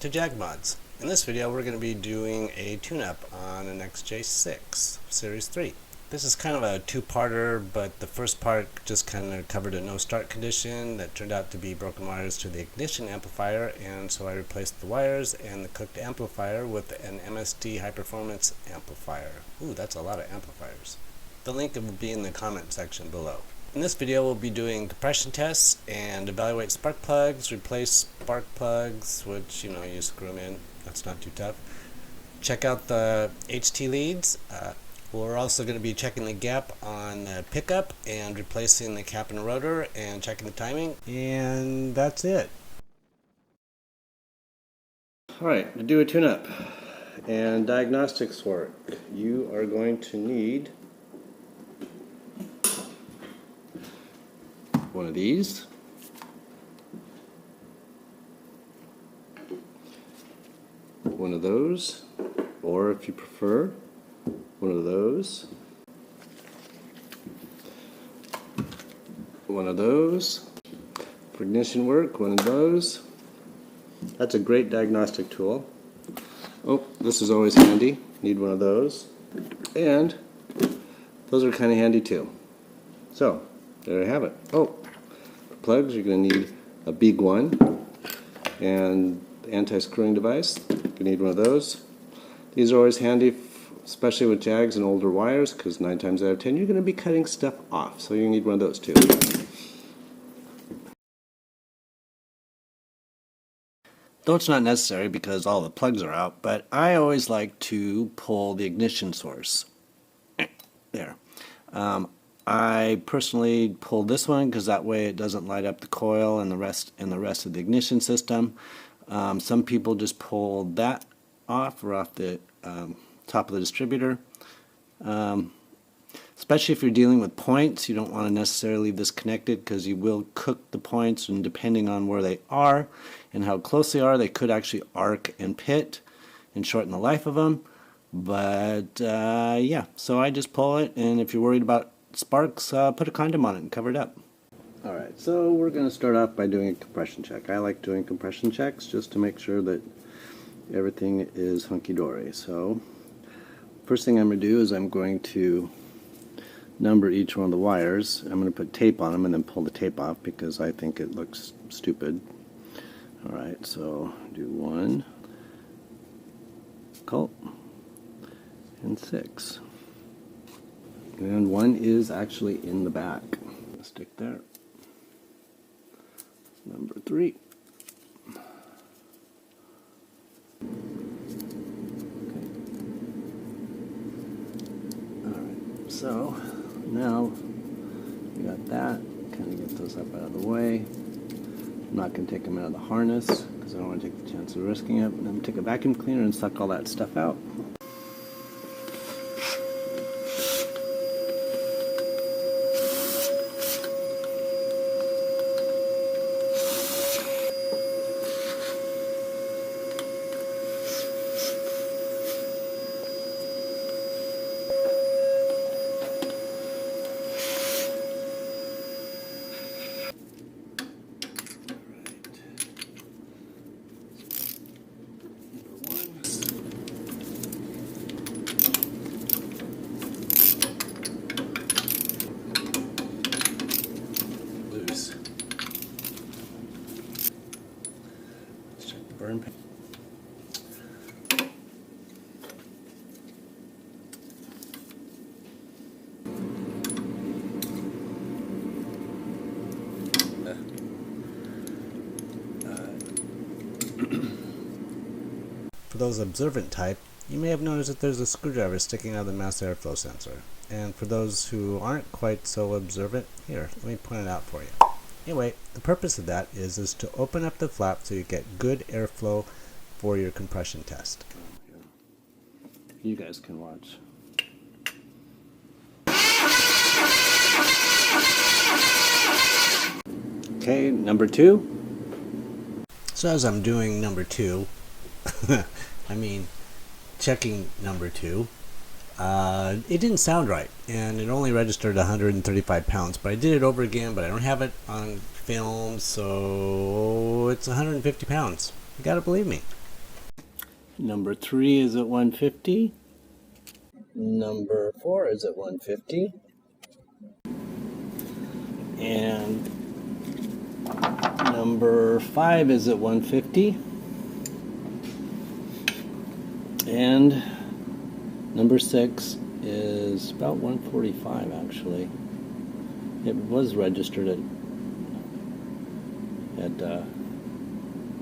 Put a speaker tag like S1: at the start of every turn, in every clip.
S1: to Jag Mods. In this video we're going to be doing a tune-up on an XJ6 Series 3. This is kind of a two-parter, but the first part just kind of covered a no start condition that turned out to be broken wires to the ignition amplifier, and so I replaced the wires and the cooked amplifier with an MSD high performance amplifier. Ooh, that's a lot of amplifiers. The link will be in the comment section below. In this video we'll be doing compression tests and evaluate spark plugs, replace spark plugs, which you screw them in, that's not too tough. Check out the HT leads. We're also going to be checking the gap on the pickup and replacing the cap and rotor and checking the timing, and that's it. Alright, to do a tune-up and diagnostics work, you are going to need one of these, one of those, or if you prefer, one of those, one of those. For ignition work, one of those. That's a great diagnostic tool. Oh, this is always handy. Need one of those. And those are kind of handy too. So, there you have it. Oh, for plugs, you're going to need a big one and anti-screwing device. You're going to need one of those. These are always handy, especially with jags and older wires, because 9 times out of 10 you're going to be cutting stuff off, so you need one of those too. Though it's not necessary because all the plugs are out, but I always like to pull the ignition source. There. I personally pull this one because that way it doesn't light up the coil and the rest of the ignition system. Some people just pull that off or off the top of the distributor. Especially if you're dealing with points, you don't want to necessarily leave this connected because you will cook the points, and depending on where they are and how close they are, they could actually arc and pit and shorten the life of them. But yeah, so I just pull it, and if you're worried about sparks, put a condom on it and cover it up. Alright, so we're going to start off by doing a compression check. I like doing compression checks just to make sure that everything is hunky-dory. So first thing I'm going to do is I'm going to number each one of the wires. I'm going to put tape on them and then pull the tape off because I think it looks stupid. Alright, so do 1, colt, and 6. And 1 is actually in the back. Stick there. Number 3. So now we got that, kind of get those up out of the way. I'm not going to take them out of the harness because I don't want to take the chance of risking it. I'm going to take a vacuum cleaner and suck all that stuff out. Burn paint. For those observant type, you may have noticed that there's a screwdriver sticking out of the mass airflow sensor. And for those who aren't quite so observant, here, let me point it out for you. Anyway, the purpose of that is to open up the flap so you get good airflow for your compression test. You guys can watch. Okay, number 2. So as I'm doing number 2, I mean checking number 2, it didn't sound right, and it only registered 135 pounds, but I did it over again, but I don't have it on film, so it's 150 pounds. You gotta believe me. Number 3 is at 150. Number 4 is at 150. And number 5 is at 150. And number 6 is about 145 actually. It was registered at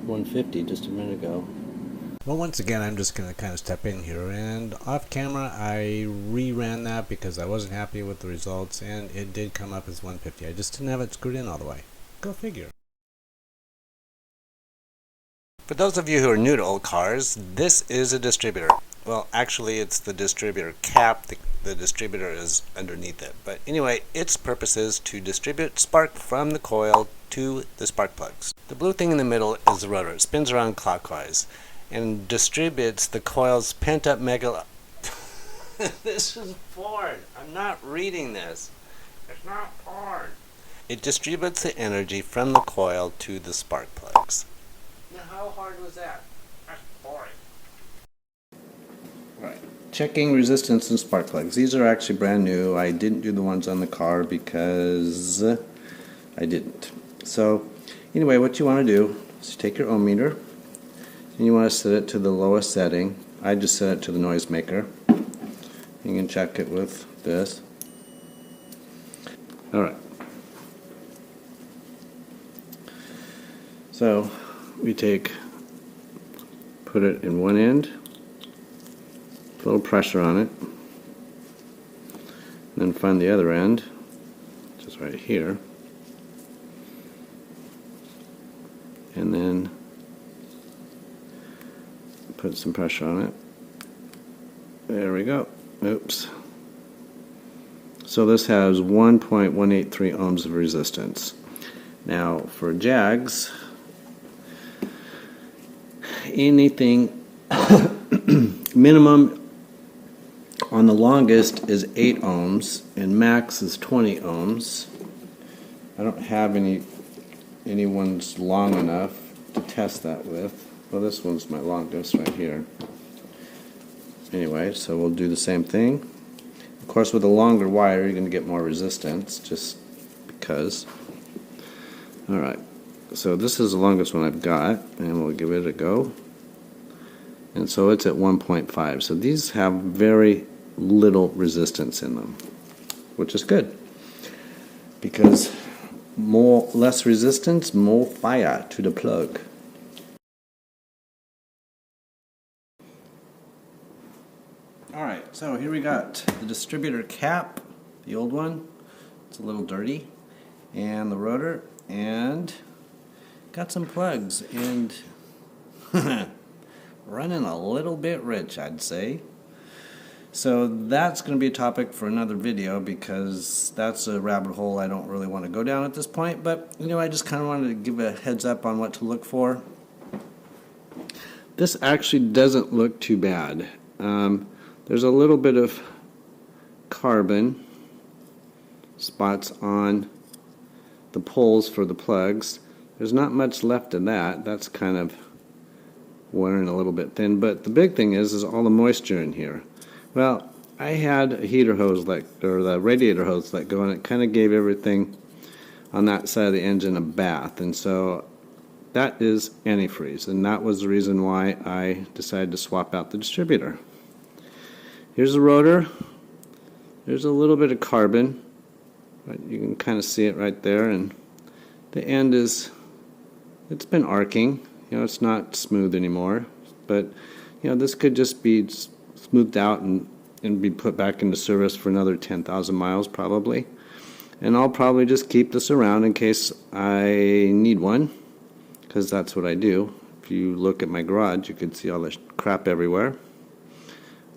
S1: 150 just a minute ago. Well, once again, I'm just going to kind of step in here, and off camera I reran that because I wasn't happy with the results, and it did come up as 150. I just didn't have it screwed in all the way. Go figure. For those of you who are new to old cars, this is a distributor. Well, actually it's the distributor cap. The distributor is underneath it. But anyway, its purpose is to distribute spark from the coil to the spark plugs. The blue thing in the middle is the rotor. It spins around clockwise and distributes the coil's pent-up mega... This is porn. I'm not reading this. It's not porn. It distributes the energy from the coil to the spark plugs. Now, how hard was that? That's boring. Right. Checking resistance and spark plugs. These are actually brand new. I didn't do the ones on the car because I didn't. So, anyway, what you want to do is take your ohm meter and you want to set it to the lowest setting. I just set it to the noisemaker. You can check it with this. Alright. So, we put it in one end, put a little pressure on it, and then find the other end, which is right here, and then put some pressure on it. There we go. Oops. So this has 1.183 ohms of resistance. Now for JAGs, anything minimum on the longest is 8 ohms and max is 20 ohms. I don't have any ones long enough to test that with. Well, this one's my longest right here. Anyway, so we'll do the same thing. Of course, with a longer wire you're going to get more resistance just because. Alright, so this is the longest one I've got, and we'll give it a go. And so it's at 1.5. So these have very little resistance in them, which is good because less resistance, more fire to the plug. Alright, so here we got the distributor cap, the old one. It's a little dirty, and the rotor, and got some plugs, and running a little bit rich, I'd say. So that's going to be a topic for another video because that's a rabbit hole I don't really want to go down at this point, but I just kind of wanted to give a heads up on what to look for. This actually doesn't look too bad. There's a little bit of carbon spots on the poles for the plugs. There's not much left of that. That's kind of wearing a little bit thin, but the big thing is all the moisture in here. Well, I had a heater hose or the radiator hose let go, and it kind of gave everything on that side of the engine a bath, and so that is antifreeze, and that was the reason why I decided to swap out the distributor. Here's the rotor. There's a little bit of carbon, but you can kind of see it right there, and the end it's been arcing. It's not smooth anymore, but this could just be smoothed out and be put back into service for another 10,000 miles probably. And I'll probably just keep this around in case I need one, because that's what I do. If you look at my garage, you can see all the crap everywhere.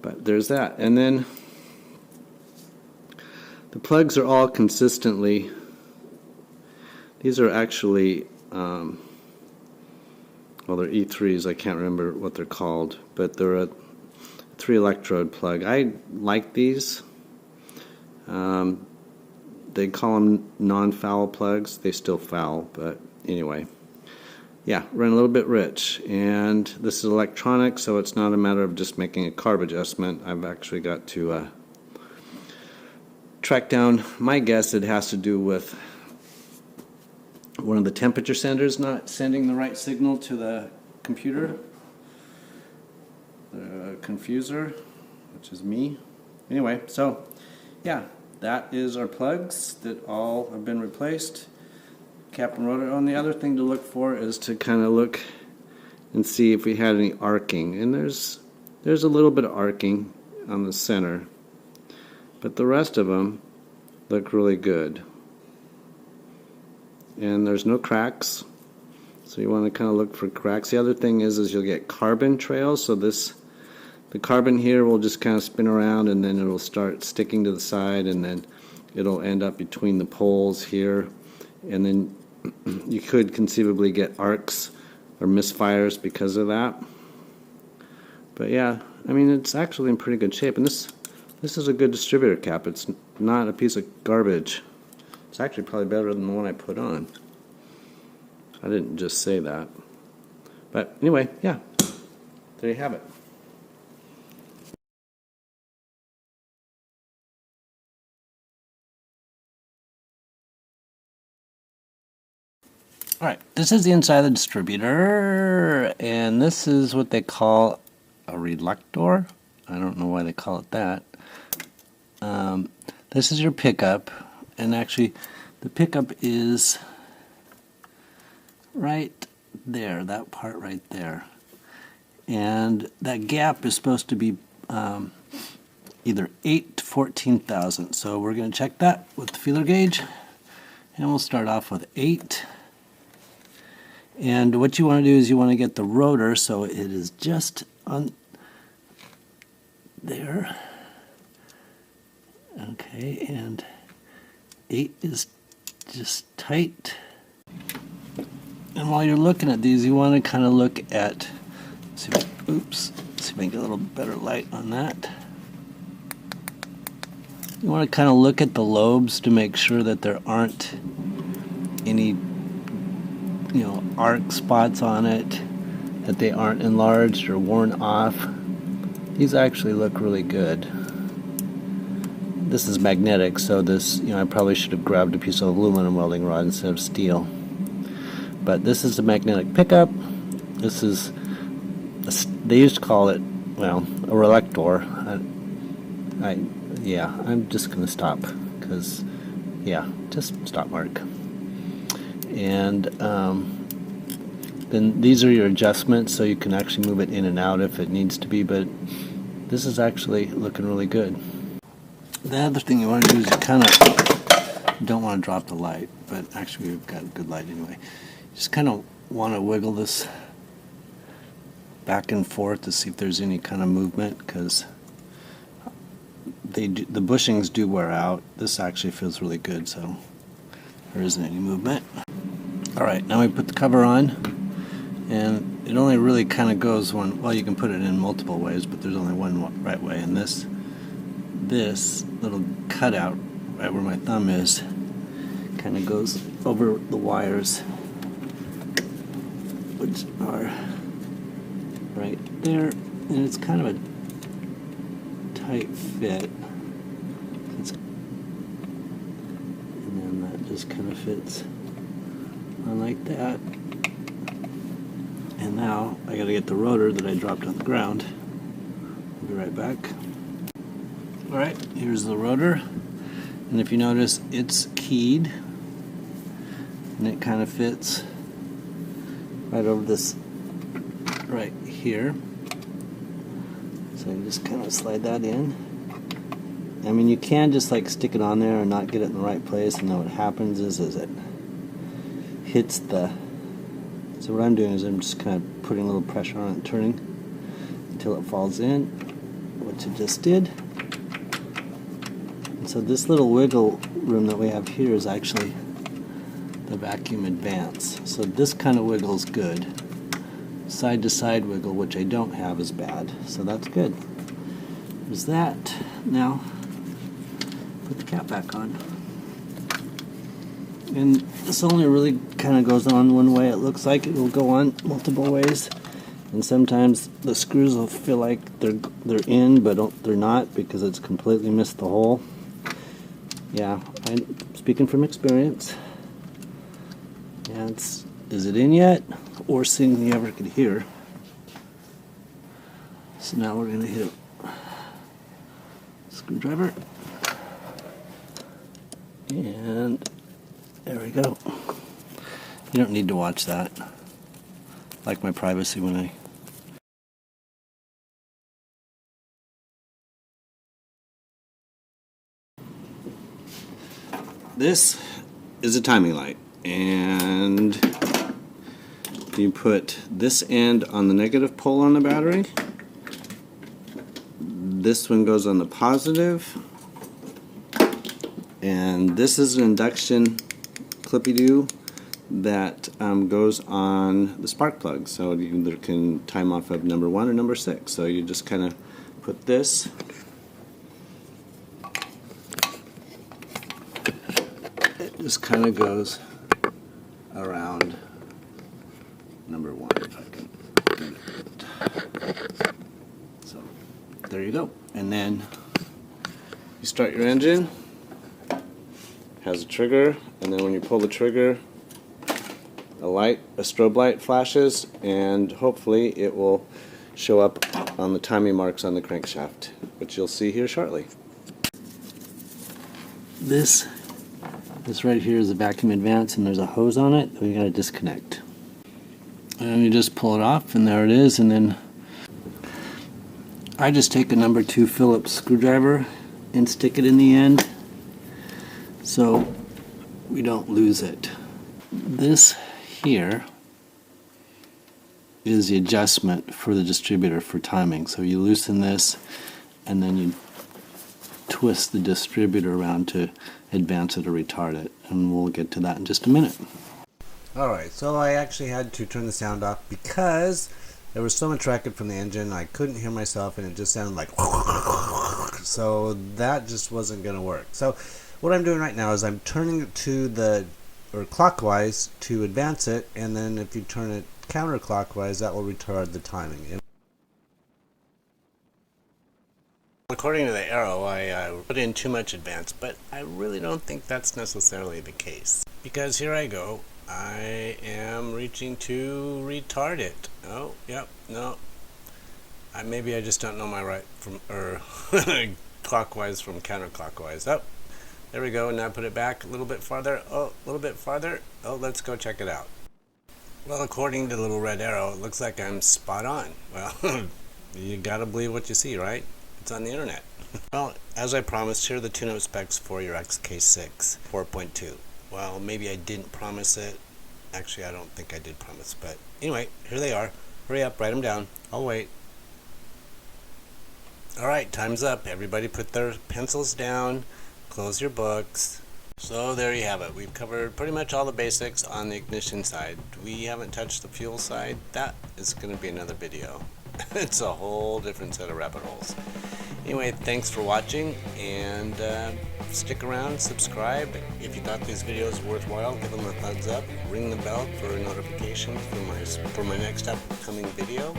S1: But there's that. And then the plugs are all consistently, these are actually well, they're E3s. I can't remember what they're called, but they're a 3-electrode plug. I like these. They call them non-foul plugs. They still foul, but anyway. yeah, run a little bit rich. And this is electronic, so it's not a matter of just making a carb adjustment. I've actually got to track down, my guess it has to do with one of the temperature senders not sending the right signal to the computer, the confuser, which is me. Anyway, so yeah, that is our plugs that all have been replaced. Cap and rotor. And the other thing to look for is to kind of look and see if we had any arcing. And there's a little bit of arcing on the center, but the rest of them look really good. And there's no cracks, so you want to kind of look for cracks. The other thing is you'll get carbon trails. So the carbon here will just kind of spin around, and then it'll start sticking to the side, and then it'll end up between the poles here, and then you could conceivably get arcs or misfires because of that. But yeah, I mean, it's actually in pretty good shape, and this is a good distributor cap. It's not a piece of garbage. It's actually probably better than the one I put on. I didn't just say that. But anyway, yeah, there you have it. Alright, this is the inside of the distributor, and this is what they call a reluctor. I don't know why they call it that. This is your pickup, and actually the pickup is right there, that part right there. And that gap is supposed to be either 8 to 14 thousandths. So we're going to check that with the feeler gauge, and we'll start off with 8. And what you want to do is you want to get the rotor so it is just on there. Okay, and 8 is just tight. And while you're looking at these, you want to kind of look at, see if I can get a little better light on that. You want to kind of look at the lobes to make sure that there aren't any arc spots on it, that they aren't enlarged or worn off. These actually look really good. This is magnetic, so this, I probably should have grabbed a piece of aluminum welding rod instead of steel. But this is a magnetic pickup. This is, they used to call it, well, a reluctor. Yeah, I'm just going to stop, because, yeah, just stop, Mark. And then these are your adjustments, so you can actually move it in and out if it needs to be, but this is actually looking really good. The other thing you want to do is you kind of don't want to drop the light, but actually we've got good light anyway. You just kind of want to wiggle this back and forth to see if there's any kind of movement, because the bushings do wear out. This actually feels really good, so there isn't any movement. Alright, now we put the cover on, and it only really kind of goes one, well, you can put it in multiple ways, but there's only one right way, and this little cutout right where my thumb is kind of goes over the wires, which are right there, and it's kind of a tight fit. And then that just kind of fits on like that. And now I gotta get the rotor that I dropped on the ground. I'll be right back. Alright, here's the rotor, and if you notice, it's keyed, and it kind of fits right over this right here. So you just kind of slide that in. I mean, you can just like stick it on there and not get it in the right place, and then what happens is it hits the, so what I'm doing is I'm just kind of putting a little pressure on it, turning until it falls in, which it just did. And so this little wiggle room that we have here is actually the vacuum advance. So this kind of wiggle is good. Side to side wiggle, which I don't have, is bad. So that's good. There's that. Now, put the cap back on.
S2: And this only really kind of goes on one way. It looks like it will go on multiple ways, and sometimes the screws will feel like they're in, but they're not because it's completely missed the hole. Yeah, I'm speaking from experience. Yeah, is it in yet? Worst thing you ever could hear. So now we're gonna hit a screwdriver, and there we go. You don't need to watch that. I like my privacy when I... This is a timing light, and you put this end on the negative pole on the battery. This one goes on the positive, and this is an induction clippy-doo that goes on the spark plug, so you either can time off of number 1 or number 6. So you just kind of put this, it just kind of goes around number 1, if I can get it. So there you go. And then you start your engine, has a trigger, and then when you pull the trigger, a strobe light flashes, and hopefully it will show up on the timing marks on the crankshaft, which you'll see here shortly. This right here is a vacuum advance, and there's a hose on it that we got to disconnect. And you just pull it off, and there it is. And then I just take a number 2 Phillips screwdriver and stick it in the end so we don't lose it. This here is the adjustment for the distributor for timing. So you loosen this, and then you twist the distributor around to advance it or retard it, and we'll get to that in just a minute.
S1: Alright, so I actually had to turn the sound off because there was so much racket from the engine. I couldn't hear myself, and it just sounded like so that just wasn't going to work. So what I'm doing right now is I'm turning it to clockwise to advance it, and then if you turn it counterclockwise, that will retard the timing. According to the arrow, I put in too much advance, but I really don't think that's necessarily the case. Because here I go. I am reaching to retard it. Oh, yep, no. Maybe I just don't know my right from clockwise from counterclockwise. Oh, there we go. Now put it back a little bit farther. Oh, a little bit farther. Oh, let's go check it out. Well, according to the little red arrow, it looks like I'm spot on. Well, you gotta believe what you see, right? It's on the internet. Well, as I promised, here are the tune-up specs for your XJ6 4.2. Well, maybe I didn't promise it. Actually, I don't think I did promise, but anyway, here they are. Hurry up, write them down. I'll wait. Alright, time's up. Everybody put their pencils down, close your books. So there you have it. We've covered pretty much all the basics on the ignition side. We haven't touched the fuel side. That is going to be another video. It's a whole different set of rabbit holes. Anyway, thanks for watching, and stick around, subscribe. If you thought these videos were worthwhile, give them a thumbs up, ring the bell for notifications for my next upcoming video.